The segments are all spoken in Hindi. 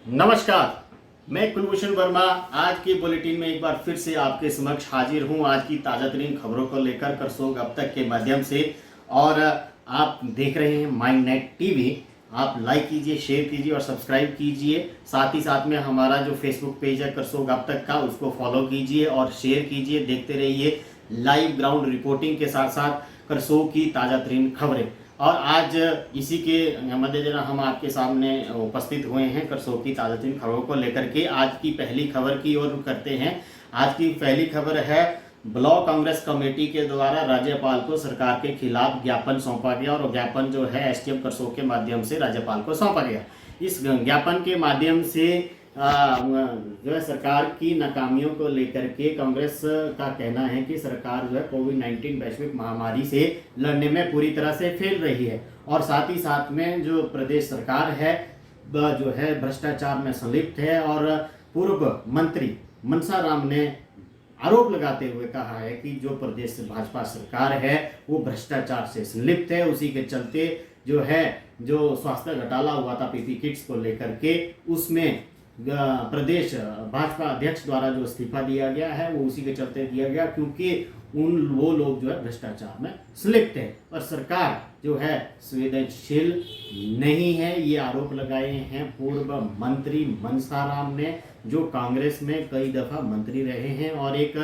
नमस्कार। मैं कुलभूषण वर्मा आज की बुलेटिन में एक बार फिर से आपके समक्ष हाजिर हूं आज की ताज़ा तरीन खबरों को लेकर करसोग अब तक के माध्यम से। और आप देख रहे हैं माइंड नेट टीवी। आप लाइक कीजिए, शेयर कीजिए और सब्सक्राइब कीजिए। साथ ही साथ में हमारा जो फेसबुक पेज है करसोग अब तक का, उसको फॉलो कीजिए और शेयर कीजिए। देखते रहिए लाइव ग्राउंड रिपोर्टिंग के साथ साथ करसोग की ताज़ा तरीन खबरें। और आज इसी के मद्देनजर हम आपके सामने उपस्थित हुए हैं करसोग की ताज़ा तरीन खबरों को लेकर के। आज की पहली खबर की ओर करते हैं। आज की पहली खबर है, ब्लॉक कांग्रेस कमेटी के द्वारा राज्यपाल को सरकार के खिलाफ ज्ञापन सौंपा गया और ज्ञापन जो है एसडीएम करसोग के माध्यम से राज्यपाल को सौंपा गया। इस ज्ञापन के माध्यम से जो है सरकार की नाकामियों को लेकर के कांग्रेस का कहना है कि सरकार जो है कोविड-19 वैश्विक महामारी से लड़ने में पूरी तरह से फेल रही है। और साथ ही साथ में जो प्रदेश सरकार है जो है भ्रष्टाचार में संलिप्त है। और पूर्व मंत्री मनसा राम ने आरोप लगाते हुए कहा है कि जो प्रदेश भाजपा सरकार है वो भ्रष्टाचार से संलिप्त है। उसी के चलते जो है जो स्वास्थ्य घोटाला हुआ था पीपी किट्स को लेकर के, उसमें प्रदेश भाजपा अध्यक्ष द्वारा जो इस्तीफा दिया गया है वो उसी के चलते दिया गया, क्योंकि वो लोग जो है भ्रष्टाचार में संलिप्त है और सरकार जो है संवेदनशील नहीं है। ये आरोप लगाए हैं पूर्व मंत्री मनसा राम ने, जो कांग्रेस में कई दफा मंत्री रहे हैं और एक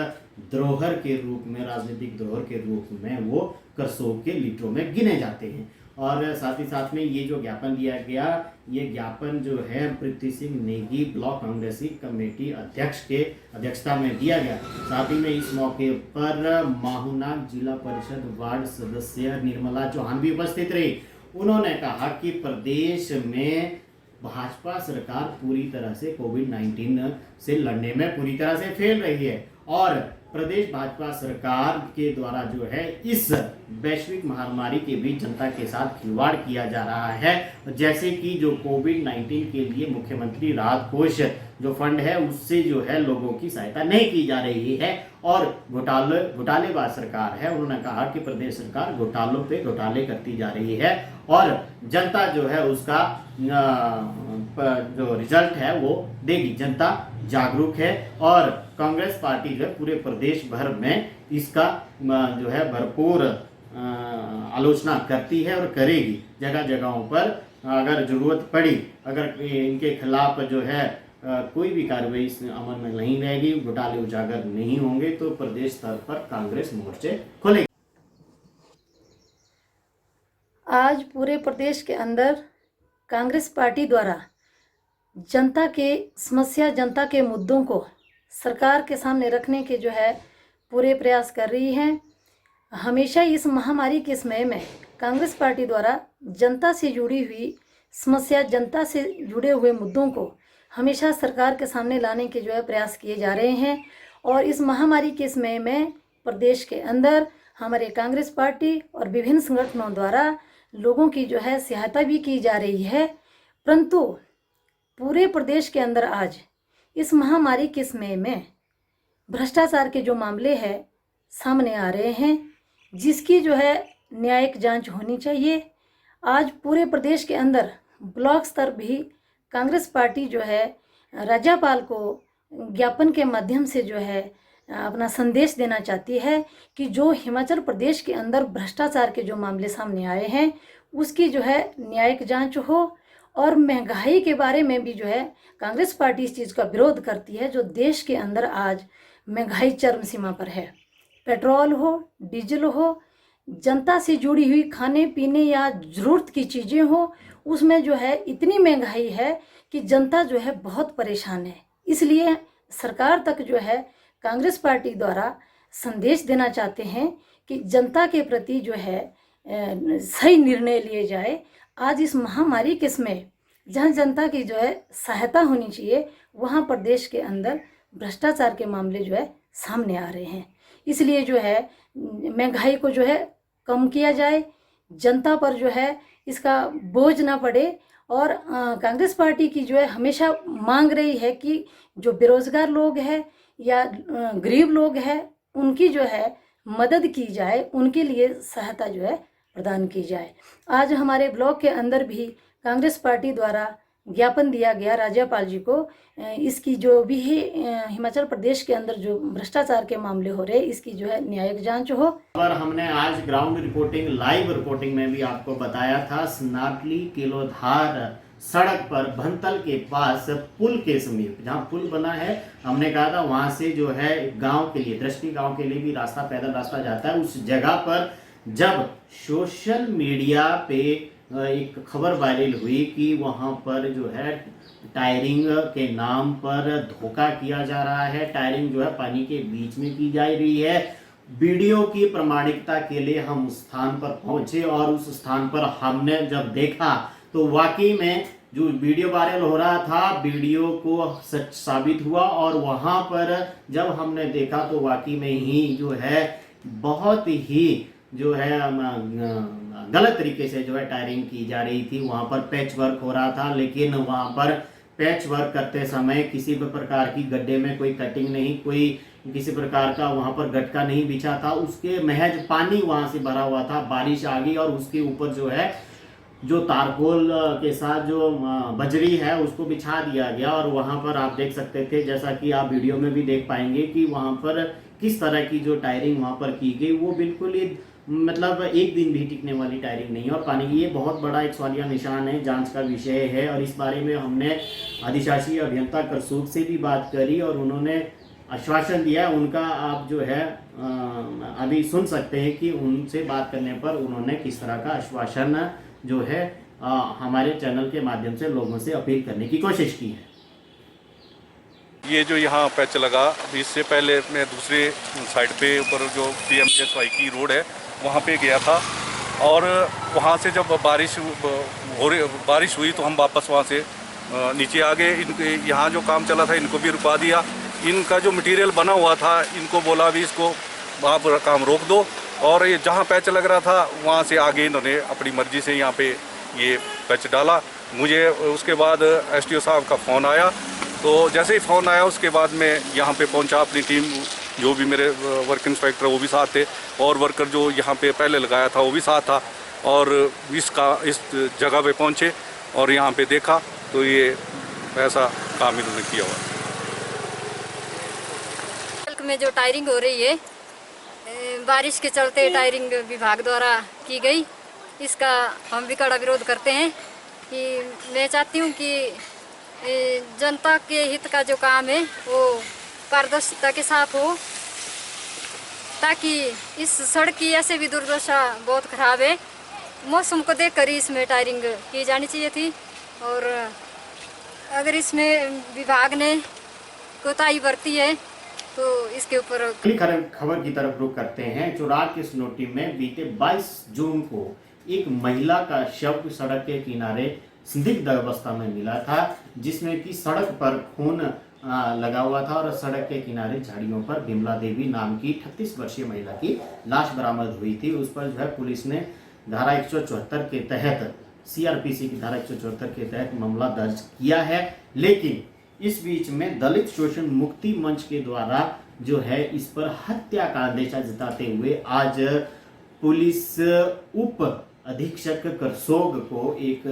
धरोहर के रूप में, राजनीतिक धरोहर के रूप में वो करसोग के लीडरों में गिने जाते हैं। और साथ ही साथ में ये जो ज्ञापन दिया गया, ये ज्ञापन जो है पृथ्वी सिंह नेगी ब्लॉक कांग्रेसी कमेटी अध्यक्ष के अध्यक्षता में दिया गया। साथ ही में इस मौके पर माहूनाग जिला परिषद वार्ड सदस्य निर्मला चौहान भी उपस्थित रही। उन्होंने कहा कि प्रदेश में भाजपा सरकार पूरी तरह से कोविड-19 से लड़ने में पूरी तरह से फेल रही है और प्रदेश भाजपा सरकार के द्वारा जो है इस वैश्विक महामारी के बीच जनता के साथ खिलवाड़ किया जा रहा है। जैसे कि जो कोविड-19 के लिए मुख्यमंत्री राहत कोष जो फंड है उससे जो है लोगों की सहायता नहीं की जा रही है और घोटालेबाज सरकार है। उन्होंने कहा कि प्रदेश सरकार घोटालों पे घोटाले करती जा रही है और जनता जो है उसका जो रिजल्ट है वो देगी। जनता जागरूक है और कांग्रेस पार्टी जो है पूरे प्रदेश भर में इसका जो है भरपूर आलोचना करती है और करेगी। जगह जगहों पर अगर जरूरत पड़ी, अगर इनके खिलाफ जो है कोई भी कार्रवाई अमल में नहीं रहेगी, घोटाले उजागर नहीं होंगे, तो प्रदेश स्तर पर कांग्रेस मोर्चे खोलेगी। आज पूरे प्रदेश के अंदर कांग्रेस पार्टी द्वारा जनता के समस्या, जनता के मुद्दों को सरकार के सामने रखने के जो है पूरे प्रयास कर रही है। हमेशा इस महामारी के समय में कांग्रेस पार्टी द्वारा जनता से जुड़ी हुई समस्या, जनता से जुड़े हुए मुद्दों को हमेशा सरकार के सामने लाने के जो है प्रयास किए जा रहे हैं। और इस महामारी के समय में प्रदेश के अंदर हमारे कांग्रेस पार्टी और विभिन्न संगठनों द्वारा लोगों की जो है सहायता भी की जा रही है। परंतु पूरे प्रदेश के अंदर आज इस महामारी के समय में भ्रष्टाचार के जो मामले हैं सामने आ रहे हैं, जिसकी जो है न्यायिक जांच होनी चाहिए। आज पूरे प्रदेश के अंदर ब्लॉक स्तर भी कांग्रेस पार्टी जो है राज्यपाल को ज्ञापन के माध्यम से जो है अपना संदेश देना चाहती है कि जो हिमाचल प्रदेश के अंदर भ्रष्टाचार के जो मामले सामने आए हैं उसकी जो है न्यायिक जांच हो। और महंगाई के बारे में भी जो है कांग्रेस पार्टी इस चीज़ का विरोध करती है। जो देश के अंदर आज महंगाई चरम सीमा पर है, पेट्रोल हो, डीजल हो, जनता से जुड़ी हुई खाने पीने या ज़रूरत की चीज़ें हो, उसमें जो है इतनी महंगाई है कि जनता जो है बहुत परेशान है। इसलिए सरकार तक जो है कांग्रेस पार्टी द्वारा संदेश देना चाहते हैं कि जनता के प्रति जो है सही निर्णय लिए जाए। आज इस महामारी के समय जहाँ जनता की जो है सहायता होनी चाहिए, वहाँ प्रदेश के अंदर भ्रष्टाचार के मामले जो है सामने आ रहे हैं। इसलिए जो है महंगाई को जो है कम किया जाए, जनता पर जो है इसका बोझ ना पड़े। और कांग्रेस पार्टी की जो है हमेशा मांग रही है कि जो बेरोजगार लोग हैं या गरीब लोग हैं उनकी जो है मदद की जाए, उनके लिए सहायता जो है प्रदान की जाए। आज हमारे ब्लॉक के अंदर भी कांग्रेस पार्टी द्वारा ज्ञापन दिया गया राज्यपाल जी को। इसकी जो भी है हिमाचल प्रदेश के अंदर जो भ्रष्टाचार के मामले हो रहे इसकी जो है न्यायिक जांच हो। पर हमने आज ग्राउंड रिपोर्टिंग लाइव रिपोर्टिंग में भी आपको बताया था, स्नातली किलोधार सड़क पर भंतल के पास पुल के समीप जहां पुल बना है, हमने कहा था वहां से जो है गांव के लिए, दृष्टि गांव के लिए भी रास्ता, पैदल रास्ता जाता है। उस जगह पर जब सोशल मीडिया पे एक खबर वायरल हुई कि वहां पर जो है टायरिंग के नाम पर धोखा किया जा रहा है, टायरिंग जो है पानी के बीच में की जा रही है, वीडियो की प्रामाणिकता के लिए हम उस स्थान पर पहुंचे और उस स्थान पर हमने जब देखा तो वाकई में जो वीडियो वायरल हो रहा था, वीडियो को सच साबित हुआ। और वहां पर जब हमने देखा तो वाकई में ही जो है बहुत ही जो है गलत तरीके से जो है टायरिंग की जा रही थी। वहां पर पैच वर्क हो रहा था, लेकिन वहां पर पैच वर्क करते समय किसी भी प्रकार की गड्ढे में कोई कटिंग नहीं, कोई किसी प्रकार का वहां पर गटका नहीं बिछा था, उसके महज पानी वहां से भरा हुआ था। बारिश आ गई और उसके ऊपर जो है जो तारकोल के साथ जो बजरी है उसको बिछा दिया गया। और वहां पर आप देख सकते थे, जैसा कि आप वीडियो में भी देख पाएंगे कि वहां पर किस तरह की जो टायरिंग वहां पर की गई वो बिल्कुल ही मतलब एक दिन भी टिकने वाली टायरिंग नहीं है। और पानी की ये बहुत बड़ा एक सवालिया निशान है, जांच का विषय है। और इस बारे में हमने अधिशासी अभियंता करसोग से भी बात करी और उन्होंने आश्वासन दिया। उनका आप जो है अभी सुन सकते हैं कि उनसे बात करने पर उन्होंने किस तरह का आश्वासन जो है हमारे चैनल के माध्यम से लोगों से अपील करने की कोशिश की है। ये जो यहाँ पैच लगा, इससे पहले मैं दूसरे साइड पे ऊपर जो PMGSY की रोड है वहाँ पे गया था और वहाँ से जब बारिश हुई तो हम वापस वहाँ से नीचे आ गए। इनके यहाँ जो काम चला था इनको भी रुका दिया। इनका जो मटेरियल बना हुआ था इनको बोला भी इसको वहाँ पर काम रोक दो, और ये जहाँ पैच लग रहा था वहाँ से आगे इन्होंने अपनी मर्जी से यहाँ पे ये पैच डाला। मुझे उसके बाद SDO साहब का फ़ोन आया, तो जैसे ही फ़ोन आया उसके बाद मैं यहाँ पे पहुँचा। अपनी टीम जो भी मेरे वर्क इंस्पेक्टर वो भी साथ थे और वर्कर जो यहाँ पे पहले लगाया था वो भी साथ था, और इस जगह पे पहुँचे और यहाँ पे देखा तो ये ऐसा काम इन्होंने किया हुआ। में जो टायरिंग हो रही है, बारिश के चलते टायरिंग विभाग द्वारा की गई, इसका हम भी कड़ा विरोध करते हैं। कि मैं चाहती हूँ कि जनता के हित का जो काम है वो पारदर्शिता के साथ हो, ताकि इस सड़क की ऐसे भी दुर्दशा बहुत खराब है। मौसम को देखकर ही इसमें टायरिंग की जानी चाहिए थी, और अगर इसमें विभाग ने कोताही बरती है तो इसके ऊपर। अगली खबर की तरफ रुख करते हैं। चुराग के स्नोटी में बीते 22 जून को एक महिला का शव सड़क के किनारे संदिग्ध अवस्था में मिला था, जिसमें कि सड़क पर खून लगा हुआ था और सड़क के किनारे झाड़ियों पर बिमला देवी नाम की 38 वर्षीय महिला की लाश बरामद हुई थी। उस पर जो है पुलिस ने धारा 174 के तहत, CRPC की धारा 174 के तहत मामला दर्ज किया है। लेकिन इस बीच में दलित शोषण मुक्ति मंच के द्वारा जो है इस पर हत्या का अंदेशा जताते हुए आज पुलिस उप अधीक्षक करसोग को एक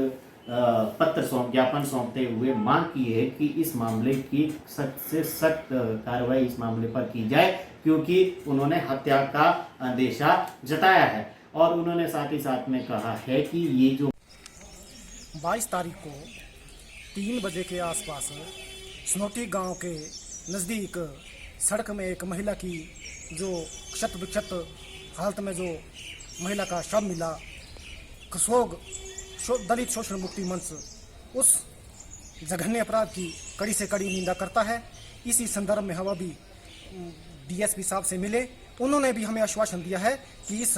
ज्ञापन सौंपते हुए मांग की है कि इस मामले की सख्त से सख्त कार्रवाई इस मामले पर की जाए, क्योंकि उन्होंने हत्या का अंदेशा जताया है। और उन्होंने साथ ही साथ में कहा है कि ये जो 22 तारीख को 3 बजे के आसपास स्नोटी गांव के नज़दीक सड़क में एक महिला की जो क्षत विक्षत हालत में जो महिला का शव मिला, करसोग दलित शोषण मुक्ति मंच उस जघन्य अपराध की कड़ी से कड़ी निंदा करता है। इसी संदर्भ में हम अभी DSP साहब से मिले, उन्होंने भी हमें आश्वासन दिया है कि इस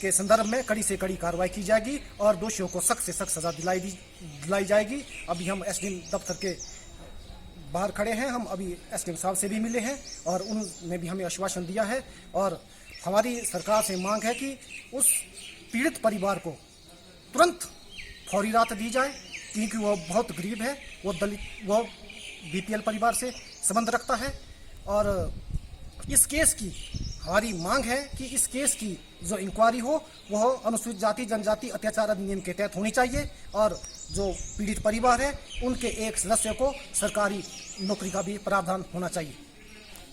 के संदर्भ में कड़ी से कड़ी कार्रवाई की जाएगी और दोषियों को सख्त से सख्त सजा दिलाई जाएगी। अभी हम SDM दफ्तर के बाहर खड़े हैं, हम अभी SDM साहब से भी मिले हैं और उन्होंने भी हमें आश्वासन दिया है। और हमारी सरकार से मांग है कि उस पीड़ित परिवार को तुरंत फौरी राहत दी जाए, क्योंकि वो बहुत गरीब है, वो BPL परिवार से संबंध रखता है। और इस केस की हमारी मांग है कि इस केस की जो इंक्वायरी हो वह अनुसूचित जाति जनजाति अत्याचार अधिनियम के तहत होनी चाहिए और जो पीड़ित परिवार है उनके एक सदस्य को सरकारी नौकरी का भी प्रावधान होना चाहिए।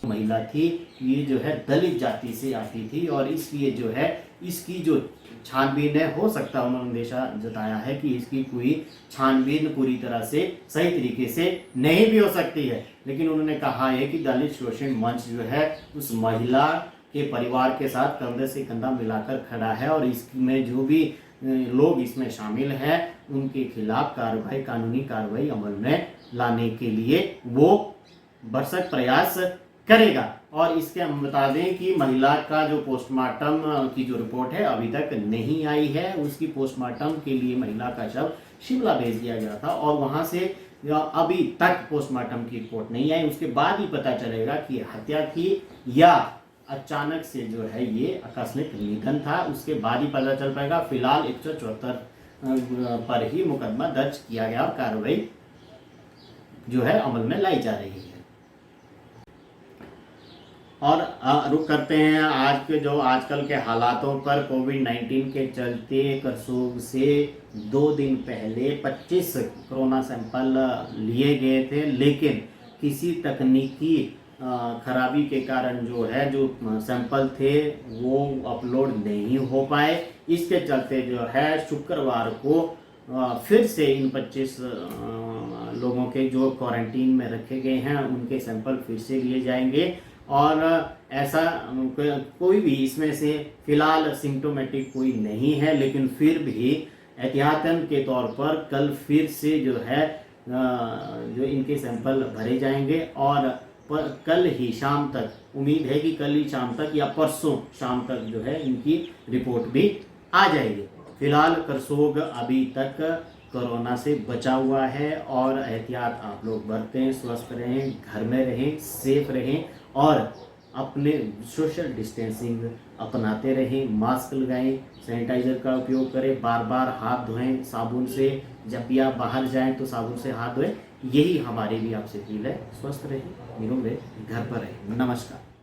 महिला थी, ये जो है दलित जाति से आती थी और इसलिए जो है इसकी जो छानबीन है, हो सकता है उन्होंने अंदेशा जताया है कि इसकी कोई छानबीन पूरी तरह से सही तरीके से नहीं भी हो सकती है, लेकिन उन्होंने कहा है कि दलित शोषण मंच जो है उस महिला के परिवार के साथ कंधे से कंधा मिलाकर खड़ा है और इसमें जो भी लोग इसमें शामिल हैं उनके खिलाफ कार्रवाई, कानूनी कार्रवाई अमल में लाने के लिए वो भरसक प्रयास करेगा। और इसके हम बता दें कि महिला का जो पोस्टमार्टम की जो रिपोर्ट है अभी तक नहीं आई है। उसकी पोस्टमार्टम के लिए महिला का शव शिमला भेज दिया गया था और वहां से अभी तक पोस्टमार्टम की रिपोर्ट नहीं आई। उसके बाद ही पता चलेगा कि हत्या थी या अचानक से जो है ये आकस्मिक निधन था, उसके बाद ही पता चल पाएगा। फिलहाल 174 पर ही मुकदमा दर्ज किया गया और कार्रवाई जो है अमल में लाई जा रही है। और रुक करते हैं आज के जो आजकल के हालातों पर। कोविड-19 के चलते करसोग से 2 दिन पहले 25 कोरोना सैंपल लिए गए थे, लेकिन किसी तकनीकी खराबी के कारण जो है जो सैंपल थे वो अपलोड नहीं हो पाए। इसके चलते जो है शुक्रवार को फिर से इन 25 लोगों के जो क्वारंटीन में रखे गए हैं उनके सैंपल फिर से लिए जाएंगे और ऐसा कोई भी इसमें से फिलहाल सिम्टोमेटिक कोई नहीं है, लेकिन फिर भी एहतियातन के तौर पर कल फिर से जो है जो इनके सैंपल भरे जाएंगे और कल ही शाम तक, उम्मीद है कि कल ही शाम तक या परसों शाम तक जो है इनकी रिपोर्ट भी आ जाएगी। फिलहाल करसोग अभी तक कोरोना से बचा हुआ है और एहतियात आप लोग बरतें, स्वस्थ रहें, घर में रहें, सेफ रहें और अपने सोशल डिस्टेंसिंग अपनाते रहें, मास्क लगाएं, सैनिटाइज़र का उपयोग करें, बार बार हाथ धोएं साबुन से, जब भी आप बाहर जाएं तो साबुन से हाथ धोएं। यही हमारी भी आपसे अपील है। स्वस्थ रहें, निरोग रहें, घर पर रहें। नमस्कार।